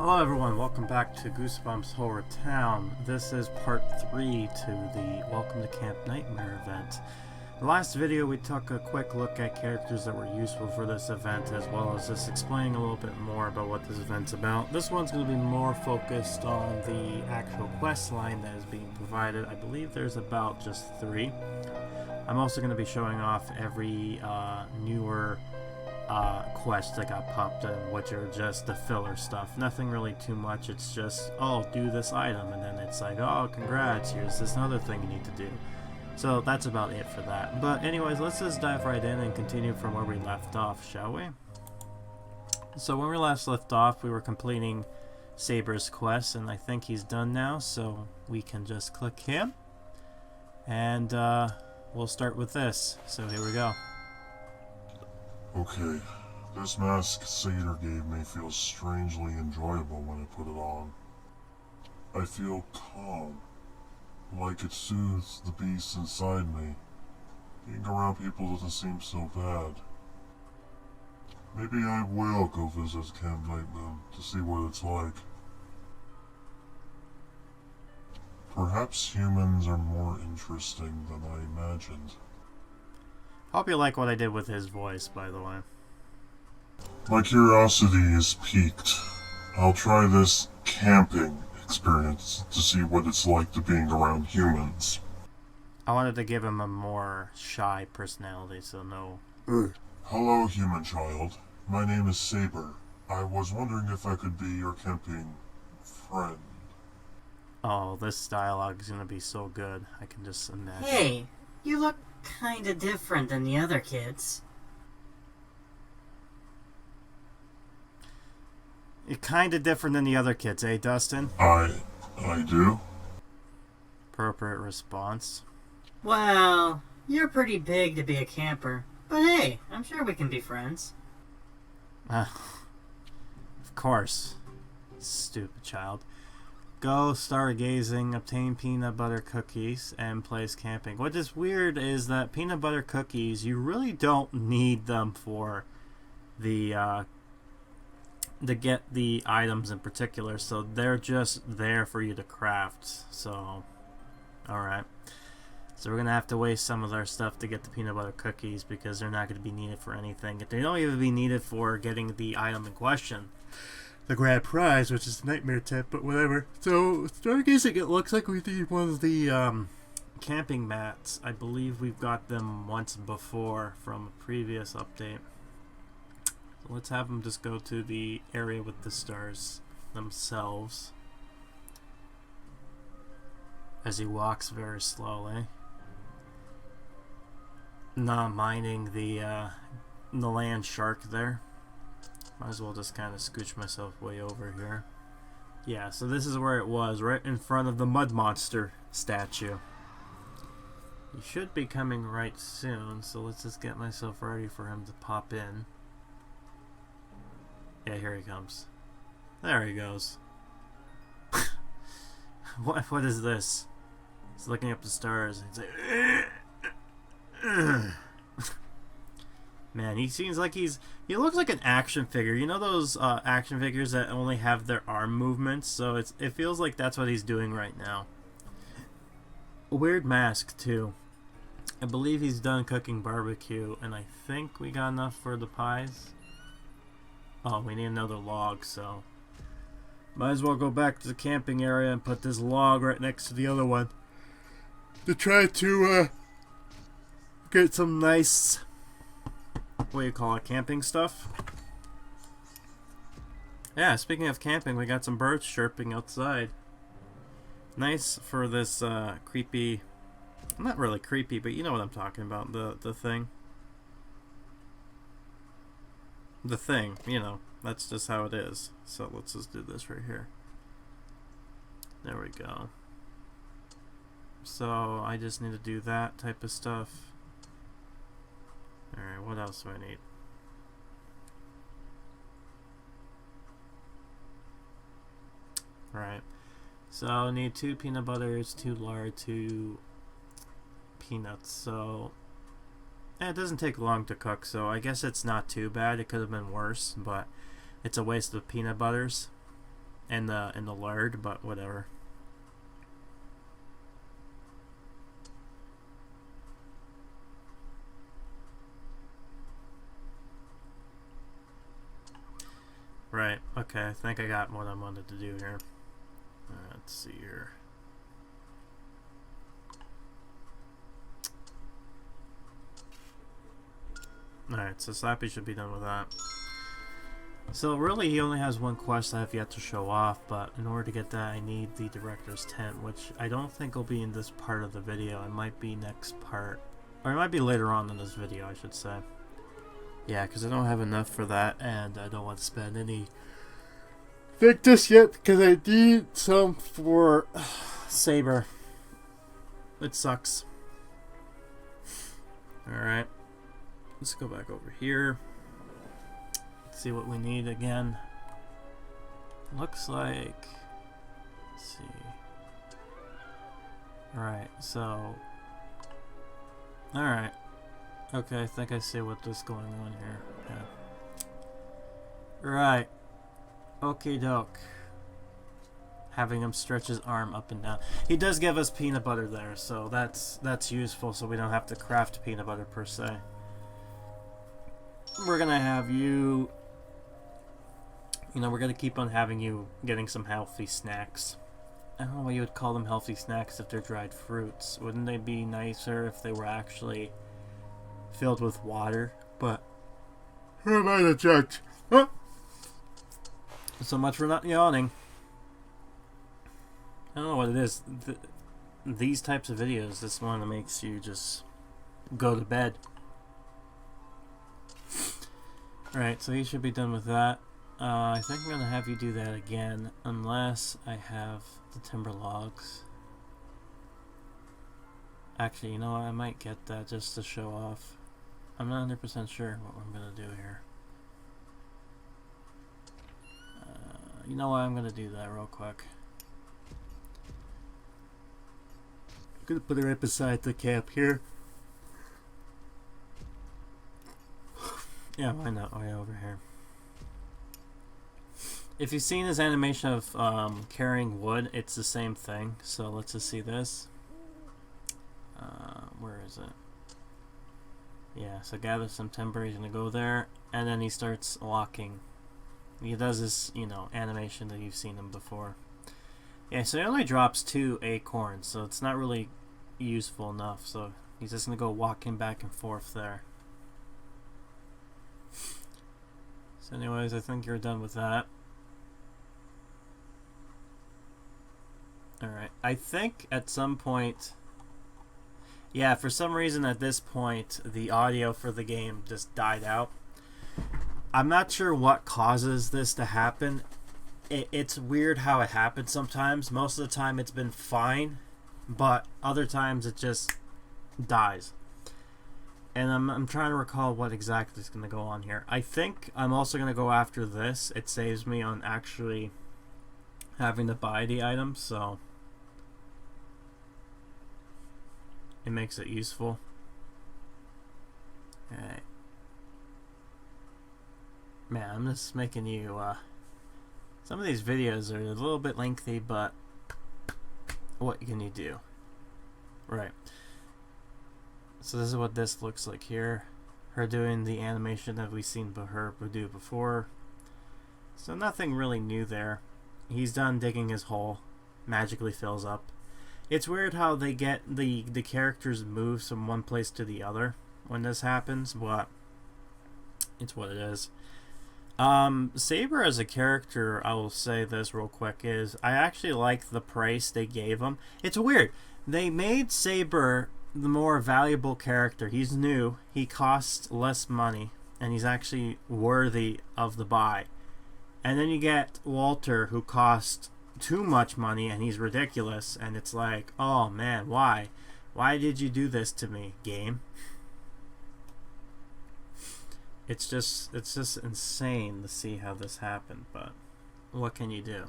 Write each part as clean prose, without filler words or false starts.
Hello everyone, welcome back to Goosebumps HorrorTown. This is part 3 to the Welcome to Camp Nightmare event. In the last video we took a quick look at characters that were useful for this event, as well as just explaining a little bit more about what this event's about. This one's going to be more focused on the actual quest line that is being provided. I believe there's about just 3. I'm also going to be showing off every newer quests that got popped in, which are just the filler stuff. Nothing really too much. It's just, oh, do this item, and then it's like, oh, congrats, here's this other thing you need to do. So that's about it for that. But anyways, let's just dive right in and continue from where we left off, shall we? So when we last left off, we were completing Sabre's quest, and I think he's done now, so we can just click him. And we'll start with this. So here we go. Okay, this mask Sabre gave me feels strangely enjoyable when I put it on. I feel calm, like it soothes the beast inside me. Being around people doesn't seem so bad. Maybe I will go visit Camp Nightmare to see what it's like. Perhaps humans are more interesting than I imagined. Hope you like what I did with his voice, by the way. My curiosity is piqued. I'll try this camping experience to see what it's like to being around humans. I wanted to give him a more shy personality, so no. Hello, human child. My name is Sabre. I was wondering if I could be your camping friend. Oh, this dialogue is gonna be so good. I can just imagine. Hey, you look kinda different than the other kids. You're kinda different than the other kids, eh, Dustin? I do? Appropriate response. Well, you're pretty big to be a camper. But hey, I'm sure we can be friends. Of course. Stupid child. Go stargazing, obtain peanut butter cookies, and place camping. What is weird is that peanut butter cookies, you really don't need them for the to get the items in particular, so they're just there for you to craft. So, alright. So we're going to have to waste some of our stuff to get the peanut butter cookies because they're not going to be needed for anything. They don't even be needed for getting the item in question. The grand prize, which is the nightmare tip, but whatever. So, stargazing, it looks like we need one of the camping mats. I believe we've got them once before from a previous update. So let's have them just go to the area with the stars themselves. As he walks very slowly. Not minding the land shark there. Might as well just kind of scooch myself way over here. Yeah, so this is where it was, right in front of the mud monster statue. He should be coming right soon, so let's just get myself ready for him to pop in. Yeah, here he comes. There he goes. What is this? He's looking up the stars and he's like, man, he seems like he looks like an action figure. You know those action figures that only have their arm movements? So it feels like that's what he's doing right now. A weird mask, too. I believe he's done cooking barbecue, and I think we got enough for the pies. Oh, we need another log, so might as well go back to the camping area and put this log right next to the other one to try to get some nice, what do you call it, camping stuff. Yeah, speaking of camping, we got some birds chirping outside. Nice for this creepy, not really creepy, but you know what I'm talking about, the thing. The thing, you know, that's just how it is. So let's just do this right here. There we go. So I just need to do that type of stuff. Alright, what else do I need? Right. So I need 2 peanut butters, 2 lard, 2 peanuts. So it doesn't take long to cook, so I guess it's not too bad. It could have been worse, but it's a waste of peanut butters. in the lard, but whatever. Right, okay, I think I got what I wanted to do here. Let's see here. Alright, so Slappy should be done with that. So really he only has one quest I have yet to show off, but in order to get that I need the director's tent, which I don't think will be in this part of the video. It might be next part, or it might be later on in this video, I should say. Yeah, because I don't have enough for that, and I don't want to spend any Victus yet, because I need some for Sabre. It sucks. Alright. Let's go back over here. Let's see what we need again. Looks like... Let's see. Alright, so... Alright. Okay, I think I see what is going on here. Yeah. Right. Okie doke. Having him stretch his arm up and down. He does give us peanut butter there, so that's useful, so we don't have to craft peanut butter per se. We're gonna have you... You know, we're gonna keep on having you getting some healthy snacks. I don't know why you would call them healthy snacks if they're dried fruits. Wouldn't they be nicer if they were actually filled with water? But who am I to judge? Huh? So much for not yawning. I don't know what it is. These types of videos, this one that makes you just go to bed. Alright, so he should be done with that. I think I'm going to have you do that again, unless I have the timber logs. Actually, you know what? I might get that just to show off. I'm not 100% sure what I'm going to do here. You know what? I'm going to do that real quick. I'm going to put it right beside the camp here. Yeah, why not? Way over here. If you've seen his animation of carrying wood, it's the same thing. So let's just see this. Where is it? Yeah, so gather some timber. He's gonna go there, and then he starts walking. He does this, you know, animation that you've seen him before. Yeah, so he only drops 2 acorns, so it's not really useful enough. So he's just gonna go walking back and forth there. So anyways, I think you're done with that. Alright, I think at some point... Yeah, for some reason at this point, the audio for the game just died out. I'm not sure what causes this to happen. It's weird how it happens sometimes. Most of the time it's been fine, but other times it just dies. And I'm trying to recall what exactly is going to go on here. I think I'm also going to go after this. It saves me on actually having to buy the items, so it makes it useful. Alright. Man, I'm just making you, some of these videos are a little bit lengthy, but what can you do? Right. So this is what this looks like here. Her doing the animation that we've seen her do before. So nothing really new there. He's done digging his hole. Magically fills up. It's weird how they get the characters move from one place to the other when this happens, but it's what it is. Sabre as a character, I will say this real quick, is I actually like the price they gave him. It's weird. They made Sabre the more valuable character. He's new, he costs less money, and he's actually worthy of the buy. And then you get Walter, who costs too much money and he's ridiculous, and it's like, oh man, why did you do this to me, game? It's just insane to see how this happened, but what can you do?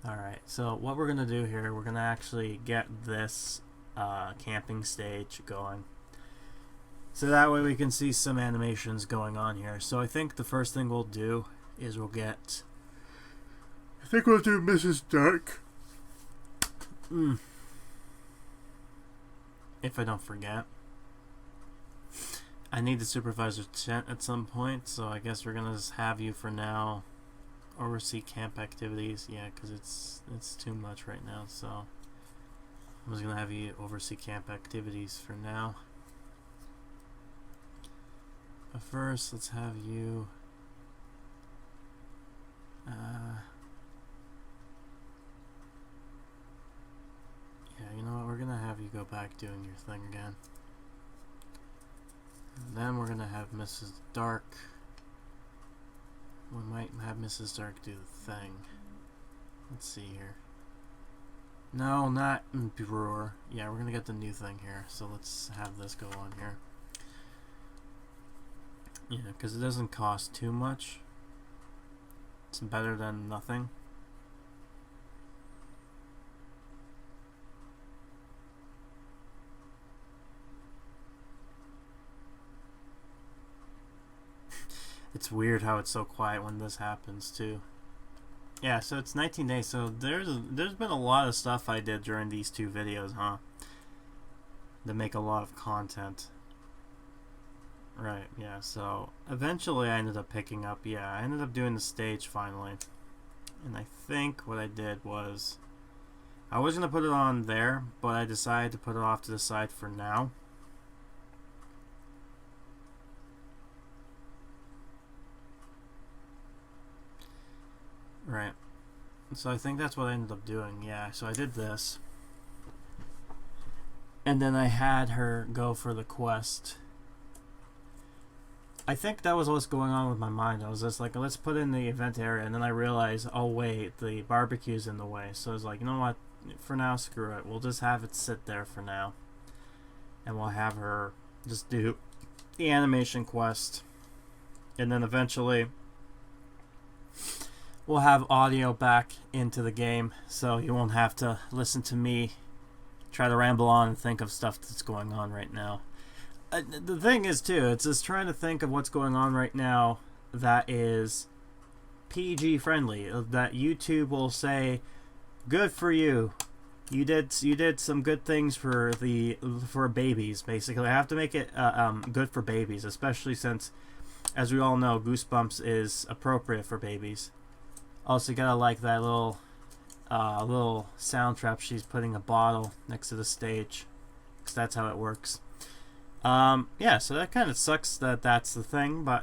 Alright, so what we're gonna do here, we're gonna actually get this camping stage going, so that way we can see some animations going on here. So I think the first thing we'll do is we'll get think we'll do Mrs. Dark. If I don't forget. I need the supervisor chat at some point, so I guess we're gonna just have you for now oversee camp activities. Yeah, because it's too much right now, so I'm just gonna have you oversee camp activities for now. But first, let's have you yeah, you know what, we're gonna have you go back doing your thing again. And then we're gonna have Mrs. Dark. We might have Mrs. Dark do the thing. Let's see here. No, not Brewer. Yeah, we're gonna get the new thing here. So let's have this go on here. Yeah, because it doesn't cost too much. It's better than nothing. It's weird how it's so quiet when this happens too. Yeah, so it's 19 days, so there's been a lot of stuff I did during these two videos, huh? To make a lot of content. Right, yeah, so eventually I ended up picking up, yeah, I ended up doing the stage finally. And I think what I did was, I was going to put it on there, but I decided to put it off to the side for now. Right. So I think that's what I ended up doing, yeah. So I did this. And then I had her go for the quest. I think that was what's going on with my mind. I was just like, let's put in the event area. And then I realized, oh wait, the barbecue's in the way. So I was like, you know what? For now, screw it. We'll just have it sit there for now. And we'll have her just do the animation quest. And then eventually we'll have audio back into the game, so you won't have to listen to me try to ramble on and think of stuff that's going on right now. The thing is, too, it's just trying to think of what's going on right now that is PG friendly, that YouTube will say, good for you. You did some good things for babies, basically. I have to make it good for babies, especially since, as we all know, Goosebumps is appropriate for babies. Also, you gotta like that little sound trap. She's putting a bottle next to the stage, because that's how it works. Yeah, so that kind of sucks that that's the thing, but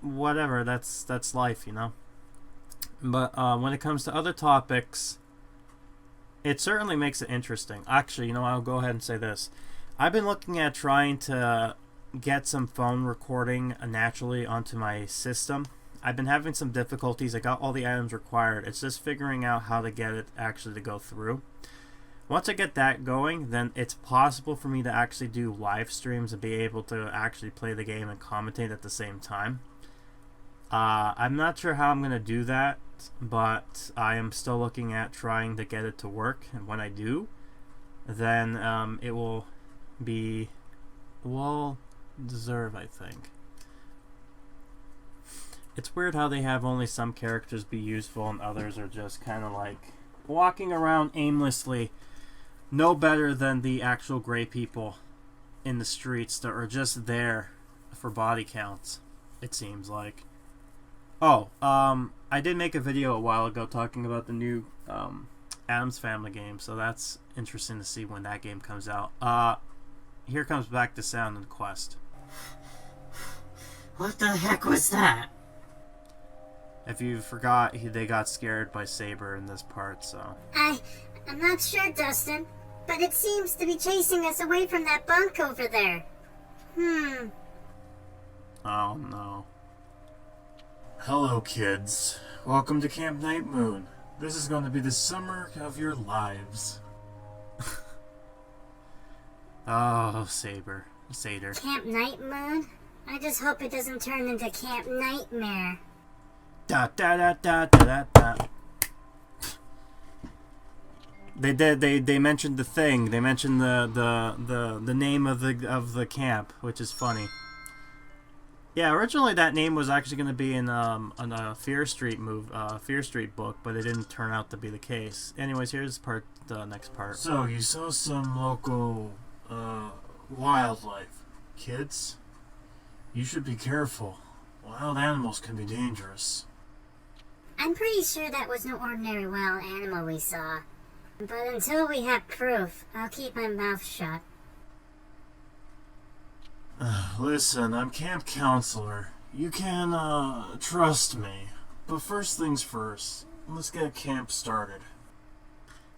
whatever. That's life, you know. But when it comes to other topics, it certainly makes it interesting. Actually, you know, I'll go ahead and say this. I've been looking at trying to get some phone recording naturally onto my system. I've been having some difficulties. I got all the items required. It's just figuring out how to get it actually to go through. Once I get that going, then it's possible for me to actually do live streams and be able to actually play the game and commentate at the same time. I'm not sure how I'm going to do that, but I am still looking at trying to get it to work. And when I do, then it will be well deserved, I think. It's weird how they have only some characters be useful and others are just kind of like walking around aimlessly, no better than the actual gray people in the streets that are just there for body counts, it seems like. Oh, I did make a video a while ago talking about the new Addams Family game, so that's interesting to see when that game comes out. Here comes back the sound and quest. What the heck was that? If you forgot, they got scared by Sabre in this part, so... I'm not sure, Dustin, but it seems to be chasing us away from that bunk over there. Oh, no. Hello, kids. Welcome to Camp Night Moon. This is going to be the summer of your lives. Oh, Sabre. Seder. Camp Night Moon? I just hope it doesn't turn into Camp Nightmare. Da da da da da da. They mentioned the thing. They mentioned the name of the camp, which is funny. Yeah, originally that name was actually going to be in a Fear Street Fear Street book, but it didn't turn out to be the case. Anyways, here's the next part. So you saw some local wildlife, kids. You should be careful. Wild animals can be dangerous. I'm pretty sure that was no ordinary wild animal we saw. But until we have proof, I'll keep my mouth shut. Listen, I'm camp counselor. You can, trust me. But first things first, let's get camp started.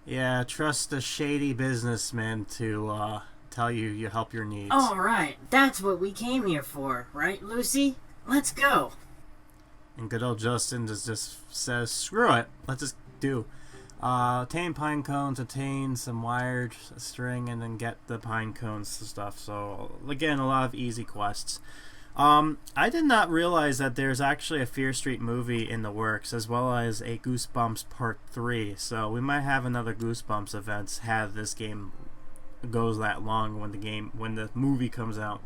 Yeah, trust a shady businessman to tell you help your needs. Alright, that's what we came here for, right, Lucy? Let's go. And good old Justin just says, screw it, let's just do. Attain pine cones, attain some wired string, and then get the pine cones stuff. So, again, a lot of easy quests. I did not realize that there's actually a Fear Street movie in the works, as well as a Goosebumps Part 3. So, we might have another Goosebumps events had this game goes that long when the movie comes out.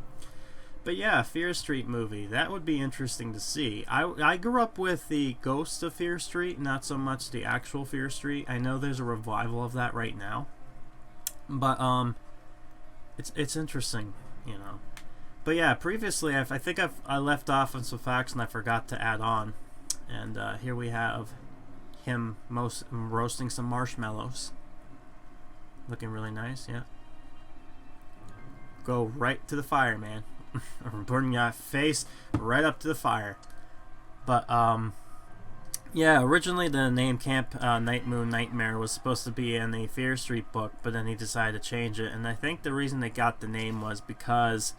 But yeah, Fear Street movie. That would be interesting to see. I grew up with the Ghost of Fear Street, not so much the actual Fear Street. I know there's a revival of that right now. But it's interesting, you know. But yeah, previously I think I left off on some facts and I forgot to add on. And here we have him roasting some marshmallows. Looking really nice, yeah. Go right to the fire, man. Burning your face right up to the fire. But yeah, originally the name Camp Night Moon Nightmare was supposed to be in the Fear Street book, but then he decided to change it, and I think the reason they got the name was because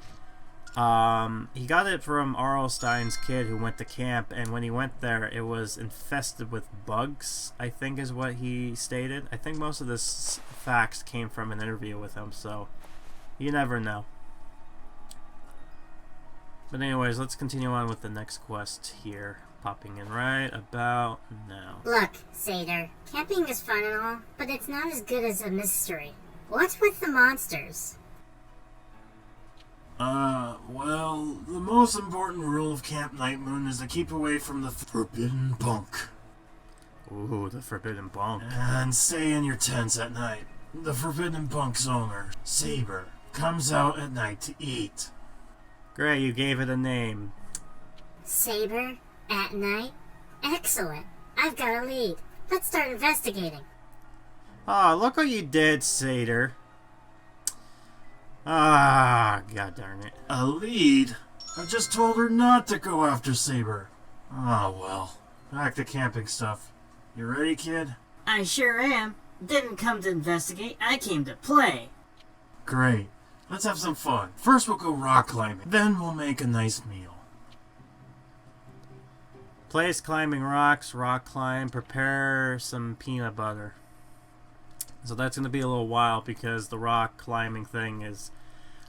he got it from R.L. Stein's kid who went to camp, and when he went there it was infested with bugs, I think is what he stated. I think most of this facts came from an interview with him, so you never know. But anyways, let's continue on with the next quest here. Popping in right about now. Look, Sabre, camping is fun and all, but it's not as good as a mystery. What's with the monsters? Well, the most important rule of Camp Night Moon is to keep away from the Forbidden Bunk. Ooh, the Forbidden Bunk. And stay in your tents at night. The Forbidden Bunk's owner, Sabre, comes out at night to eat. Great, you gave it a name. Sabre? At night? Excellent. I've got a lead. Let's start investigating. Ah, look what you did, Satyr. Ah, god darn it. A lead? I just told her not to go after Sabre. Oh well. Back to camping stuff. You ready, kid? I sure am. Didn't come to investigate, I came to play. Great. Let's have some fun. First we'll go rock climbing, then we'll make a nice meal. Place climbing rocks, rock climb, prepare some peanut butter. So that's going to be a little while because the rock climbing thing is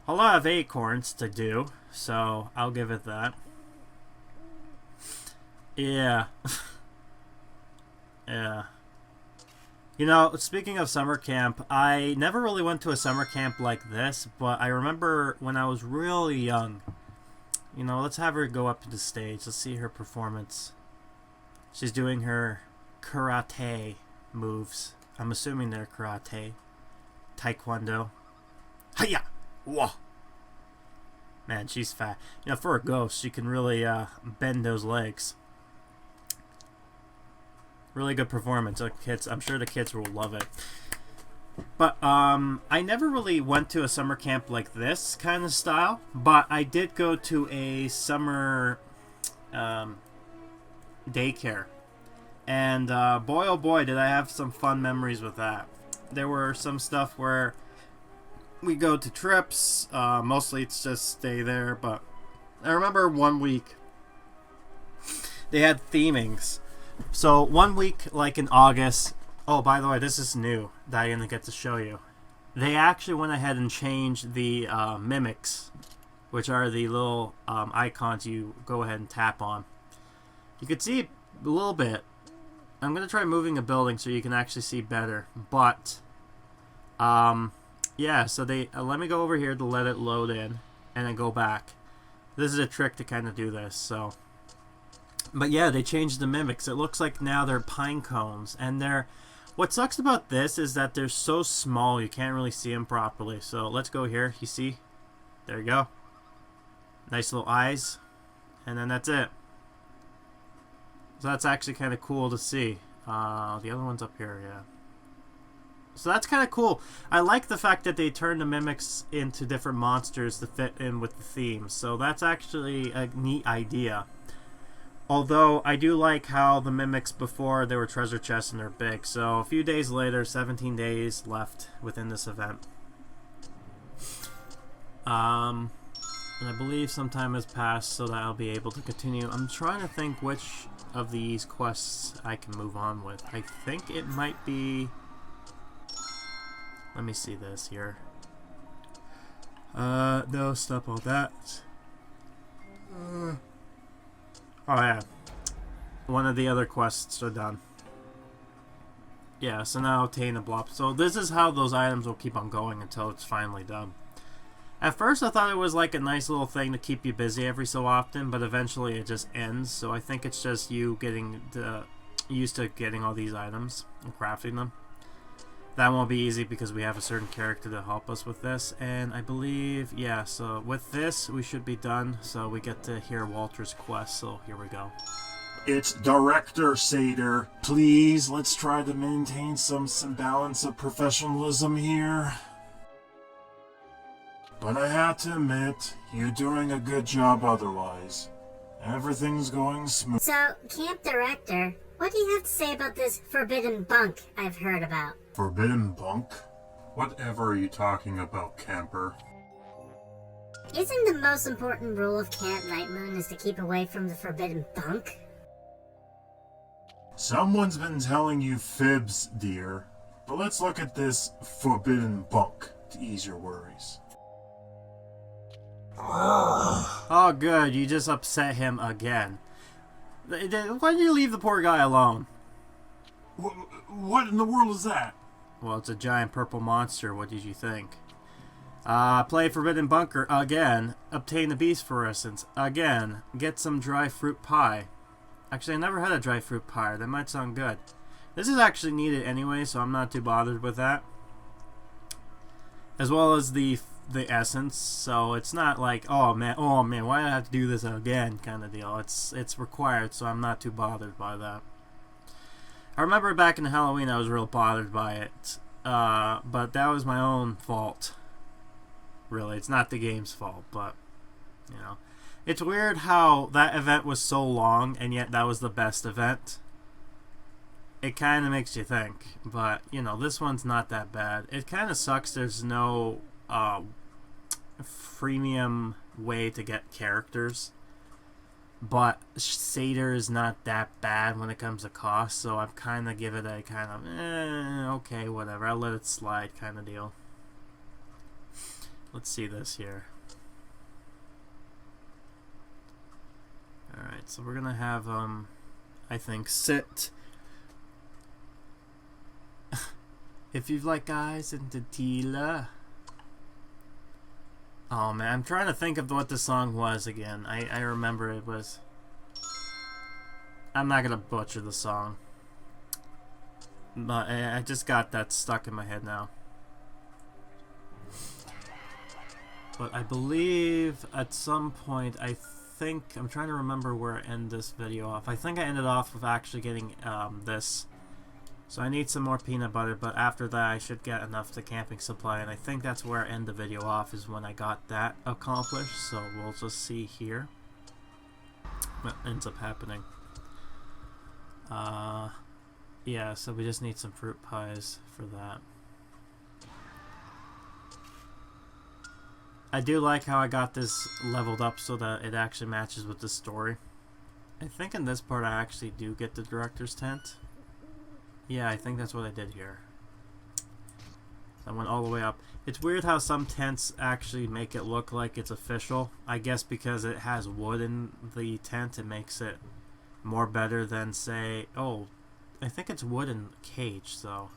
a lot of acorns to do, so I'll give it that. Yeah. Yeah. You know, speaking of summer camp, I never really went to a summer camp like this, but I remember when I was really young. You know, let's have her go up to the stage. Let's see her performance. She's doing her karate moves. I'm assuming they're karate. Taekwondo. Hiya! Whoa! Man, she's fat. You know, for a ghost, she can really bend those legs. Really good performance. I'm sure the kids will love it. But I never really went to a summer camp like this kind of style. But I did go to a summer daycare. And boy oh boy did I have some fun memories with that. There were some stuff where we go to trips. Mostly it's just stay there. But I remember one week they had themings. So 1 week, like in August. Oh, by the way, this is new that I didn't get to show you. They actually went ahead and changed the mimics, which are the little icons you go ahead and tap on. You can see a little bit. I'm going to try moving a building so you can actually see better. But, yeah, so they let me go over here to let it load in and then go back. This is a trick to kind of do this, so. But yeah, they changed the mimics. It looks like now they're pine cones, and they're... What sucks about this is that they're so small you can't really see them properly. So let's go here. You see? There you go. Nice little eyes. And then that's it. So that's actually kind of cool to see. The other one's up here, yeah. So that's kind of cool. I like the fact that they turned the mimics into different monsters to fit in with the theme. So that's actually a neat idea. Although, I do like how the mimics before, they were treasure chests and they're big. So, a few days later, 17 days left within this event. And I believe some time has passed so that I'll be able to continue. I'm trying to think which of these quests I can move on with. I think it might be... Let me see this here. No, stop all that. Oh yeah, one of the other quests are done. Yeah, so now obtain a blob. So this is how those items will keep on going until it's finally done. At first I thought it was like a nice little thing to keep you busy every so often, but eventually it just ends. So I think it's just you getting used to getting all these items and crafting them. That won't be easy because we have a certain character to help us with this. And I believe, yeah, so with this, we should be done. So we get to hear Walter's quest, so here we go. It's Director Sabre. Please, let's try to maintain some balance of professionalism here. But I have to admit, you're doing a good job otherwise. Everything's going smooth. So, Camp Director, what do you have to say about this Forbidden Bunk I've heard about? Forbidden Bunk? Whatever are you talking about, camper? Isn't the most important rule of Camp Night Moon is to keep away from the Forbidden Bunk? Someone's been telling you fibs, dear. But let's look at this Forbidden Bunk to ease your worries. Oh good, you just upset him again. Why did you leave the poor guy alone? What in the world is that? Well, it's a giant purple monster. What did you think? Play Forbidden Bunker again. Obtain the beast for instance again. Get some dry fruit pie. Actually, I never had a dry fruit pie. That might sound good. This is actually needed anyway, so I'm not too bothered with that. As well as the essence, so it's not like oh man, why do I have to do this again kind of deal. It's required, so I'm not too bothered by that. I remember back in Halloween I was real bothered by it, but that was my own fault. Really, it's not the game's fault, but you know, it's weird how that event was so long and yet that was the best event. It kind of makes you think, but you know, this one's not that bad. It kind of sucks there's no freemium way to get characters, but Satyr is not that bad when it comes to cost, so I'm kind of give it a kind of okay, whatever, I'll let it slide kind of deal. Let's see this here. Alright, so we're gonna have I think sit. If you've like eyes and Tila. Oh man, I'm trying to think of what the song was again. I remember it was... I'm not gonna butcher the song. But I just got that stuck in my head now. But I believe at some point, I'm trying to remember where I end this video off. I think I ended off with actually getting this. So I need some more peanut butter, but after that I should get enough to camping supply, and I think that's where I end the video off, is when I got that accomplished. So we'll just see here what ends up happening. Yeah, so we just need some fruit pies for that. I do like how I got this leveled up so that it actually matches with the story. I think in this part I actually do get the director's tent. Yeah, I think that's what I did here. I went all the way up. It's weird how some tents actually make it look like it's official. I guess because it has wood in the tent, it makes it more better than, say... Oh, I think it's wood and cage, so...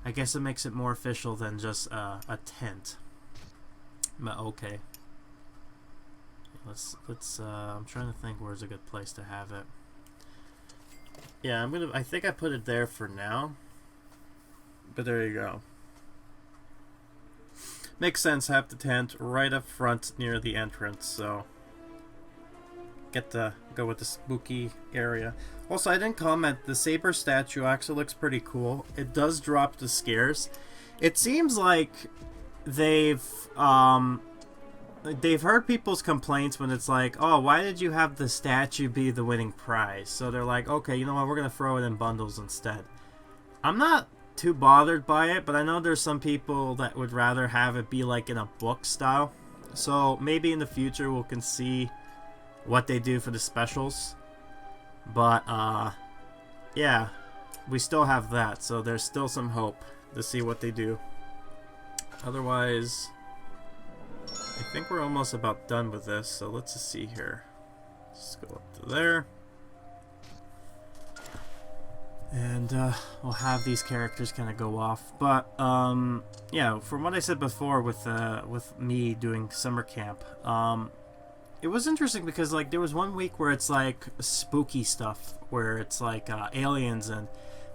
I guess it makes it more official than just a tent. But okay. let's I'm trying to think where's a good place to have it. Yeah, I think I put it there for now. But there you go. Makes sense, have the tent right up front near the entrance, so get to go with the spooky area. Also, I didn't comment, the Sabre statue actually looks pretty cool. It does drop the scares. It seems like they've heard people's complaints when it's like, oh, why did you have the statue be the winning prize? So they're like, okay, you know what, we're gonna throw it in bundles instead. I'm not too bothered by it, but I know there's some people that would rather have it be like in a book style. So maybe in the future we can see what they do for the specials. But yeah, we still have that, so there's still some hope to see what they do. Otherwise, I think we're almost about done with this, so let's just see here. Let's go up to there. And we'll have these characters kind of go off. But yeah, from what I said before with me doing summer camp, it was interesting because like there was one week where it's like spooky stuff, where it's like aliens and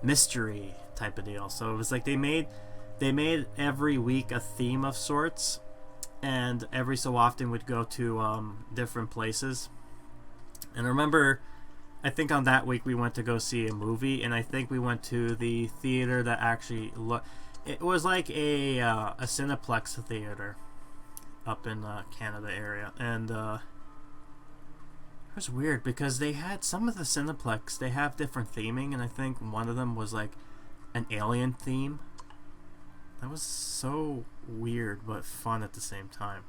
mystery type of deal. So it was like they made every week a theme of sorts, and every so often would go to different places. And I remember, I think on that week we went to go see a movie, and I think we went to the theater that actually it was like a Cineplex theater up in Canada area, and it was weird because they had some of the Cineplex, they have different theming, and I think one of them was like an alien theme. That was so weird but fun at the same time.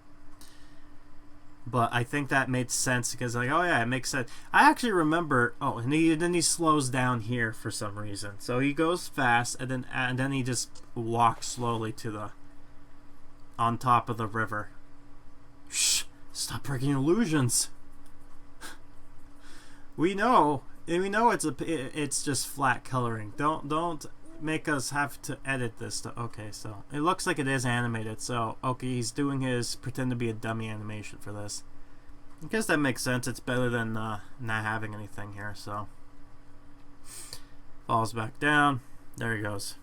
But I think that made sense because like, oh yeah, it makes sense. I actually remember, oh, and then he slows down here for some reason. So he goes fast and then he just walks slowly to the on top of the river. Shh, stop breaking illusions. We know it's just flat coloring. Don't make us have to edit this stuff. Okay, so it looks like it is animated, so okay, he's doing his pretend to be a dummy animation for this. I guess that makes sense. It's better than not having anything here. So falls back down, there he goes.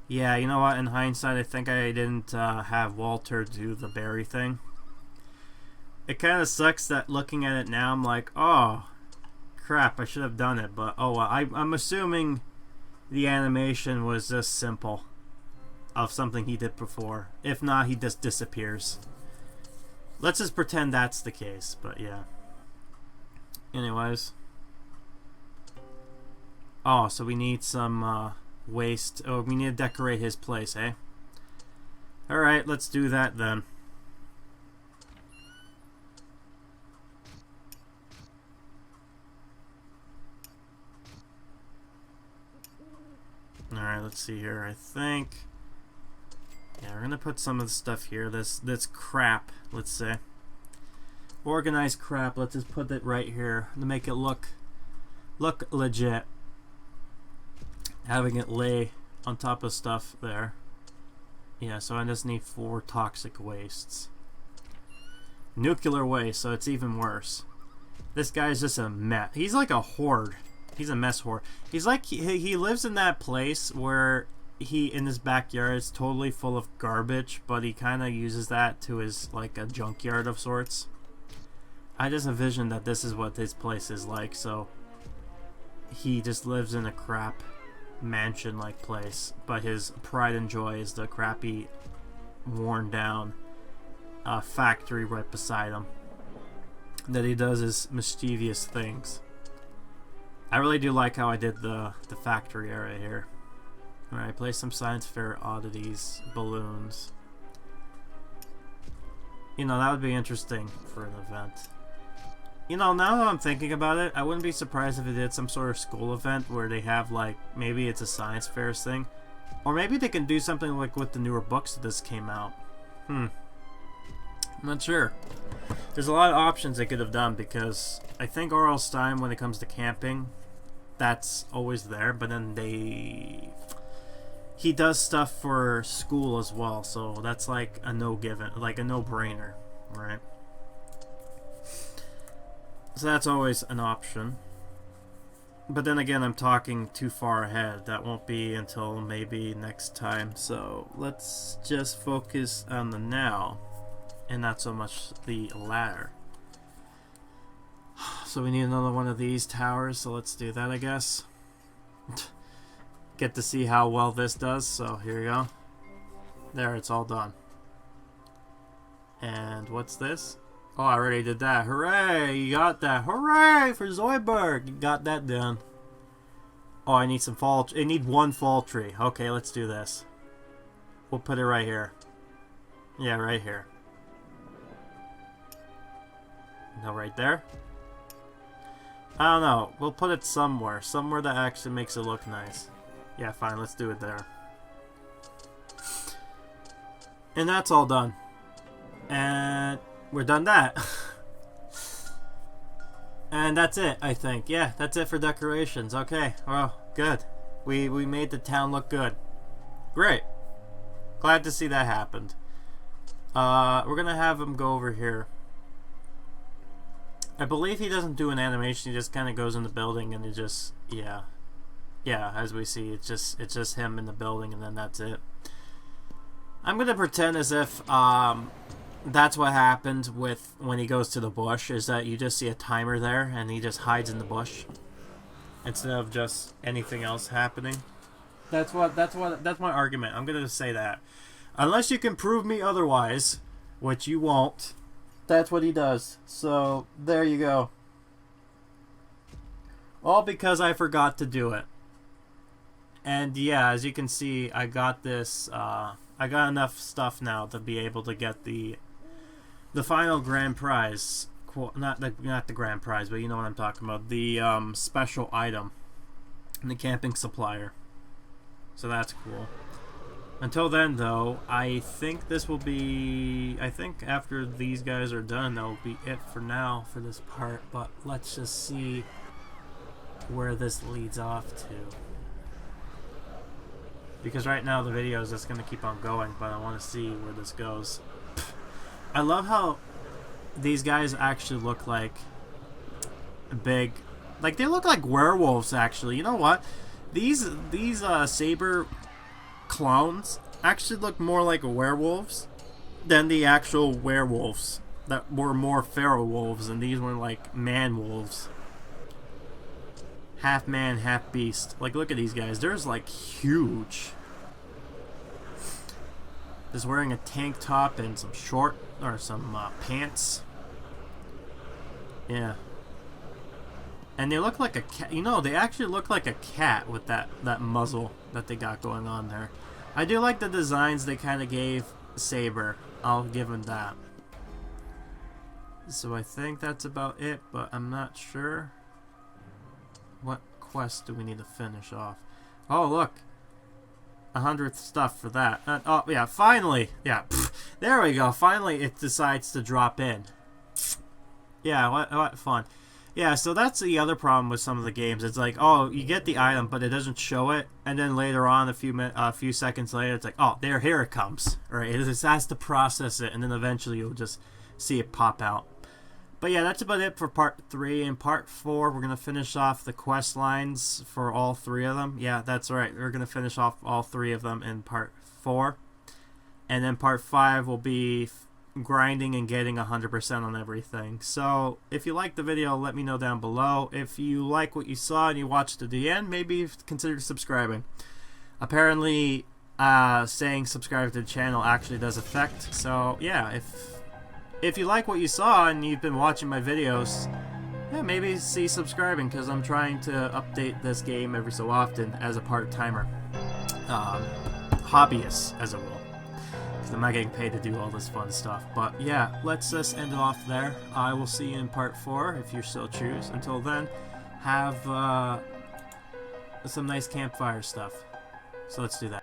Yeah, you know what, in hindsight I think I didn't have Walter do the berry thing. It kind of sucks that looking at it now I'm like, oh crap, I should have done it, but oh well. I'm assuming the animation was just simple of something he did before. If not, he just disappears. Let's just pretend that's the case, but yeah. Anyways. Oh, so we need some waste. Oh, we need to decorate his place, eh? Alright, let's do that then. Alright, let's see here. I think, yeah, we're gonna put some of the stuff here. This crap, let's say. Organized crap, let's just put it right here to make it look legit. Having it lay on top of stuff there. Yeah, so I just need 4 toxic wastes. Nuclear waste, so it's even worse. This guy's just a mess. He's like a horde. He's a mess whore. He's like, he lives in that place where in his backyard is totally full of garbage, but he kind of uses that to his, like, a junkyard of sorts. I just envision that this is what his place is like, so he just lives in a crap mansion-like place, but his pride and joy is the crappy, worn-down factory right beside him that he does his mischievous things. I really do like how I did the factory area here. Alright, place some science fair oddities, balloons. You know, that would be interesting for an event. You know, now that I'm thinking about it, I wouldn't be surprised if it did some sort of school event where they have, like, maybe it's a science fairs thing. Or maybe they can do something like with the newer books that this came out. I'm not sure. There's a lot of options they could have done because I think R.L. Stine, when it comes to camping, that's always there, but then he does stuff for school as well, so that's like a no-brainer, right? So that's always an option. But then again, I'm talking too far ahead. That won't be until maybe next time. So let's just focus on the now and not so much the latter. So we need another one of these towers, so let's do that, I guess. Get to see how well this does, so here we go. There, it's all done. And what's this? Oh, I already did that. Hooray! You got that. Hooray for Zoidberg! You got that done. Oh, I need some fall. I need one fall tree. Okay, let's do this. We'll put it right here. Yeah, right here. No, right there. I don't know. We'll put it somewhere. Somewhere that actually makes it look nice. Yeah, fine. Let's do it there. And that's all done. And we're done that. And that's it, I think. Yeah, that's it for decorations. Okay, well, good. We made the town look good. Great. Glad to see that happened. We're gonna have him go over here. I believe he doesn't do an animation. He just kind of goes in the building and he just, yeah, as we see, it's just him in the building, and then that's it. I'm gonna pretend as if that's what happened with when he goes to the bush, is that you just see a timer there and he just hides in the bush instead of just anything else happening. That's my argument. I'm gonna say that. Unless you can prove me otherwise, which you won't, that's what he does. So there you go. All because I forgot to do it. And yeah, as you can see, I got this I got enough stuff now to be able to get the final grand prize, not the grand prize, but you know what I'm talking about, the special item, the camping supplier. So that's cool. Until then, though, I think this will be, I think after these guys are done, that'll be it for now for this part. But let's just see where this leads off to. Because right now the video is just going to keep on going, but I want to see where this goes. I love how these guys actually look like big, like they look like werewolves actually. You know what? These Sabre clones actually look more like werewolves than the actual werewolves that were more feral wolves, and these were like man wolves. Half man, half beast. Like, look at these guys. They're like huge. Just wearing a tank top and some some pants. Yeah. And they look like a cat. You know, they actually look like a cat with that muzzle that they got going on there. I do like the designs they kind of gave Sabre. I'll give them that. So I think that's about it, but I'm not sure. What quest do we need to finish off? Oh, look. 100th stuff for that. Oh, yeah, finally. Yeah, there we go. Finally, it decides to drop in. Yeah, what fun. Yeah, so that's the other problem with some of the games. It's like, oh, you get the item, but it doesn't show it. And then later on, a few seconds later, it's like, oh, here it comes. Right? It just has to process it, and then eventually you'll just see it pop out. But yeah, that's about it for part 3. In part 4, we're going to finish off the quest lines for all 3 of them. Yeah, that's right. We're going to finish off all 3 of them in part 4. And then part 5 will be grinding and getting 100% on everything. So, if you liked the video, let me know down below. If you like what you saw and you watched to the end, maybe consider subscribing. Apparently, saying subscribe to the channel actually does affect. So, yeah, if you like what you saw and you've been watching my videos, yeah, maybe see subscribing, because I'm trying to update this game every so often as a part-timer. Hobbyist, as it will. Because I'm not getting paid to do all this fun stuff. But yeah, let's just end it off there. I will see you in part 4 if you still choose. Until then, have some nice campfire stuff. So let's do that.